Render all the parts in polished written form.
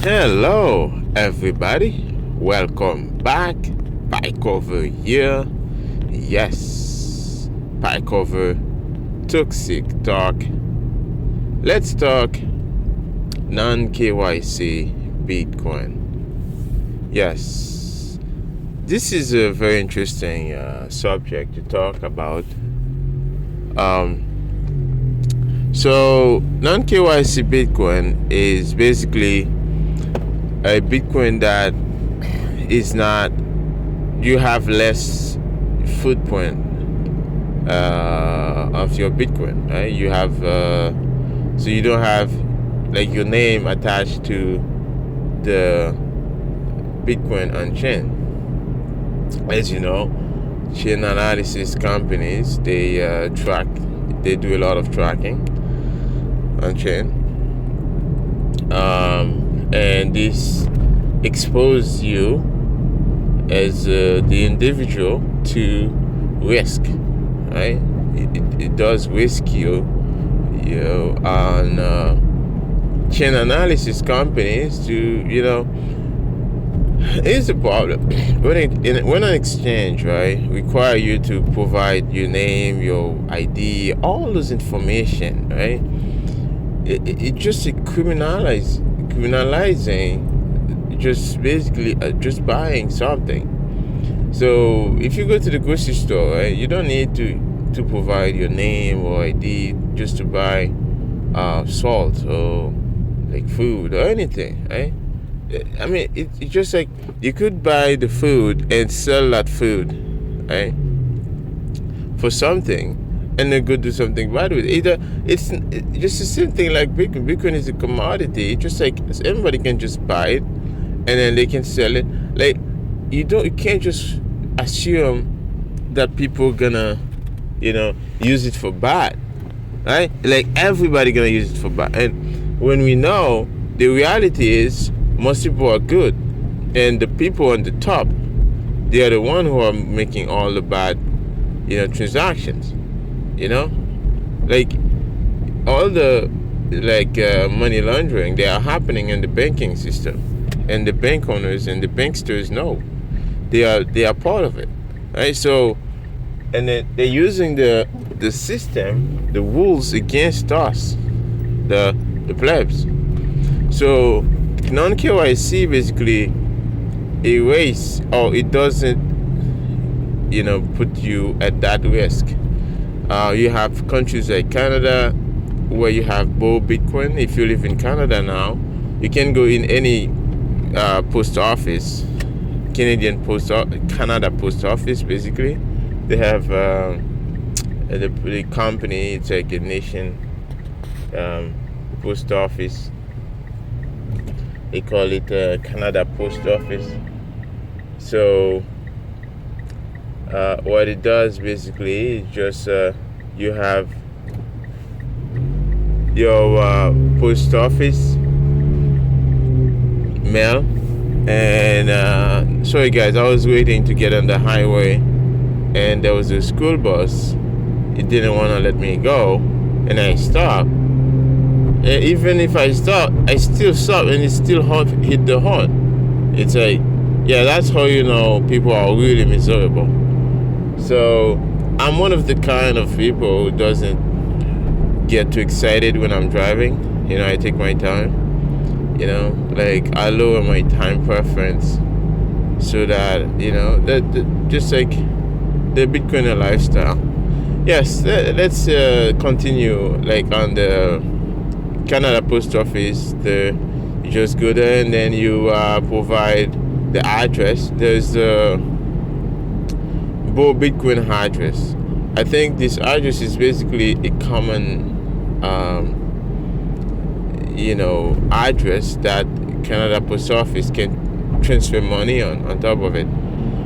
Hello, everybody. Welcome back. PieCover here. Yes, PieCover Toxictalk. Let's talk non-KYC Bitcoin. Yes, this is a very interesting subject to talk about. So non-KYC Bitcoin is basically a Bitcoin that is not, you have less footprint of your Bitcoin, right? You have so you don't have like your name attached to the Bitcoin on chain. As you know, chain analysis companies, they do a lot of tracking on chain, and this exposes you as the individual to risk, right? It does risk you on chain analysis companies to, here's the problem. When an exchange, right, require you to provide your name, your ID, all those information, right? It just criminalizing just basically just buying something. So if you go to the grocery store, right, you don't need to provide your name or ID just to buy salt or like food or anything, right? I mean, it's just like you could buy the food and sell that food, right, for something, and then go do something bad with it. It's just the same thing like Bitcoin. Bitcoin is a commodity. It's just like everybody can just buy it, and then they can sell it. Like you can't just assume that people gonna, use it for bad, right? Like everybody gonna use it for bad, and when we know the reality is most people are good, and the people on the top, they are the one who are making all the bad, transactions. Like all the money laundering, they are happening in the banking system, and the bank owners and the banksters know they are part of it, right? So, and then they're using the system, the rules against us, the plebs. So non-KYC basically erase, or it doesn't put you at that risk. You have countries like Canada where you have Bo Bitcoin. If you live in Canada now, you can go in any post office, Canada post office. Basically, they have the company. It's like a nation post office. They call it Canada Post Office. So what it does basically is just you have your post office mail, and sorry guys, I was waiting to get on the highway, and there was a school bus. It didn't want to let me go, and I stopped. And even if I stop, I still stop, and it still hit the horn. It's like, yeah, that's how people are really miserable. So I'm one of the kind of people who doesn't get too excited when I'm driving. I take my time. Like I lower my time preference so that that just like the Bitcoiner lifestyle. Yes, let's continue like on the Canada Post Office. You just go there, and then you provide the address. There's the Bo Bitcoin address. I think this address is basically a common address that Canada Post Office can transfer money on top of it.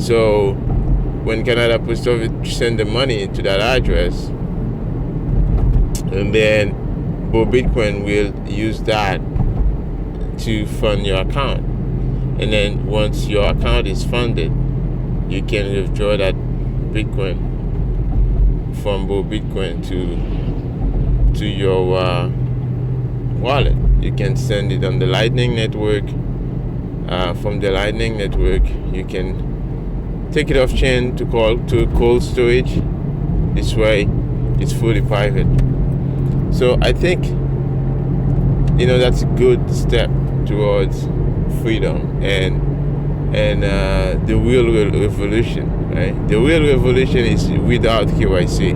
So when Canada Post Office send the money to that address, and then Bo Bitcoin will use that to fund your account. And then once your account is funded, you can withdraw that Bitcoin from Bo Bitcoin to your wallet. You can send it on the Lightning Network. From the Lightning Network, you can take it off chain to cold storage. This way, it's fully private. So I think that's a good step towards freedom and the real revolution, right? The real revolution is without KYC.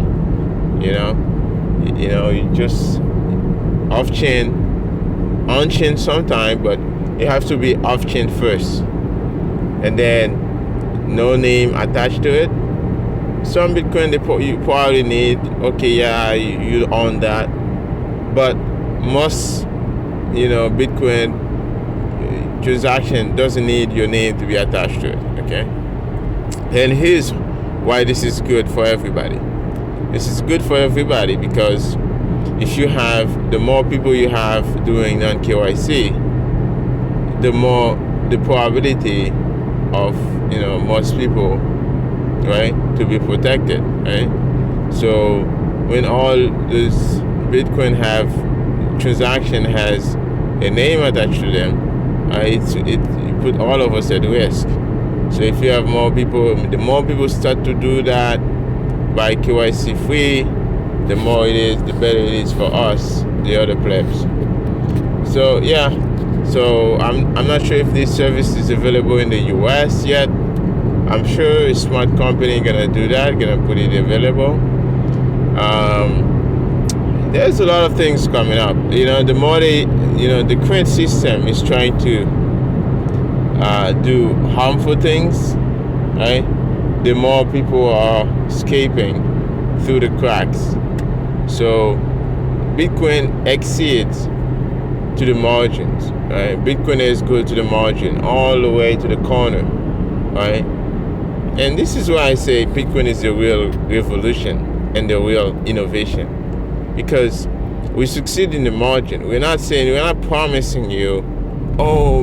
You just off chain, on chain sometime, but it has to be off chain first, and then no name attached to it. Some Bitcoin you probably need, you own that, but most Bitcoin transaction doesn't need your name to be attached to it. Okay, and here's why this is good for everybody. This is good for everybody because if you have, the more people you have doing non-KYC, the more the probability of most people, right, to be protected, right? So when all this Bitcoin have transaction has a name attached to them, it put all of us at risk. So if you have more people, the more people start to do that by KYC free, the more it is, the better it is for us, the other plebs. So yeah, so I'm not sure if this service is available in the US yet. I'm sure a smart company gonna do that, gonna put it available. There's a lot of things coming up. The more the current system is trying to do harmful things, right? The more people are escaping through the cracks. So Bitcoin exceeds to the margins, right? Bitcoiners go to the margin, all the way to the corner, right? And this is why I say Bitcoin is the real revolution and the real innovation, because we succeed in the margin. We're not promising you,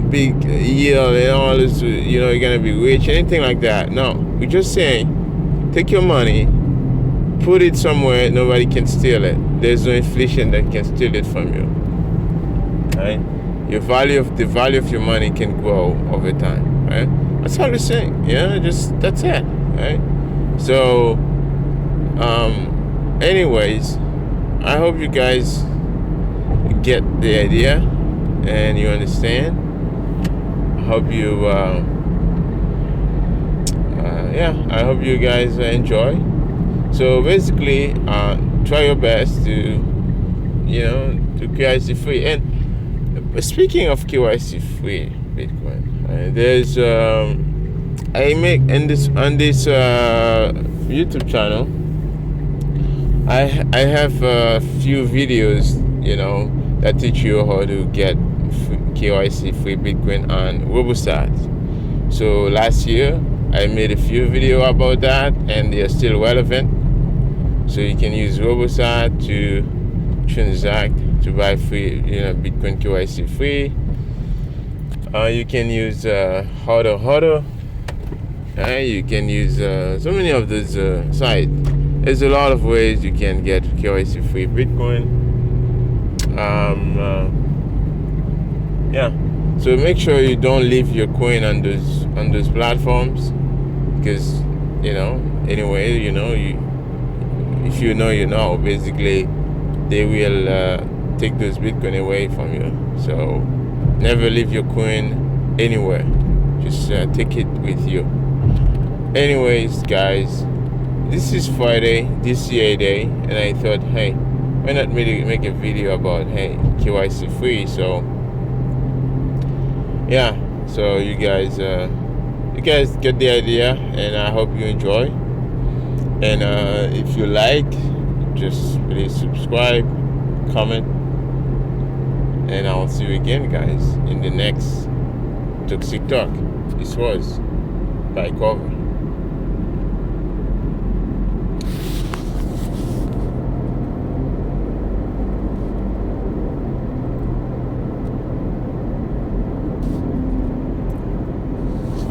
big yield and all this, you're gonna be rich, anything like that. No, we're just saying, take your money, put it somewhere nobody can steal it. There's no inflation that can steal it from you, right? The value of your money can grow over time, right? That's all we're saying. That's it, right? So anyways, I hope you guys get the idea and you understand. I hope you I hope you guys enjoy. So basically, try your best to KYC free. And speaking of KYC free Bitcoin, there's I make on this YouTube channel, I have a few videos that teach you how to get KYC free Bitcoin on Robosat. So last year I made a few videos about that, and they are still relevant. So you can use Robosat to transact, to buy free Bitcoin KYC free. You can use Hodl. You can use so many of those sites. There's a lot of ways you can get KYC free Bitcoin. So make sure you don't leave your coin on those platforms, because anyway, if basically they will take those Bitcoin away from you. So never leave your coin anywhere. Just take it with you. Anyways, guys, this is Friday, DCA day, and I thought, hey, why not make a video about KYC free? So yeah, so you guys get the idea, and I hope you enjoy. And if you like, just please subscribe, comment, and I'll see you again, guys, in the next Toxictalk. This was PieCover.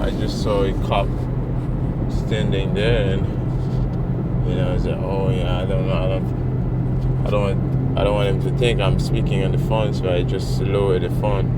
I just saw a cop standing there, and I said, I don't know, I don't want I don't want them to think I'm speaking on the phone, so I just lower the phone.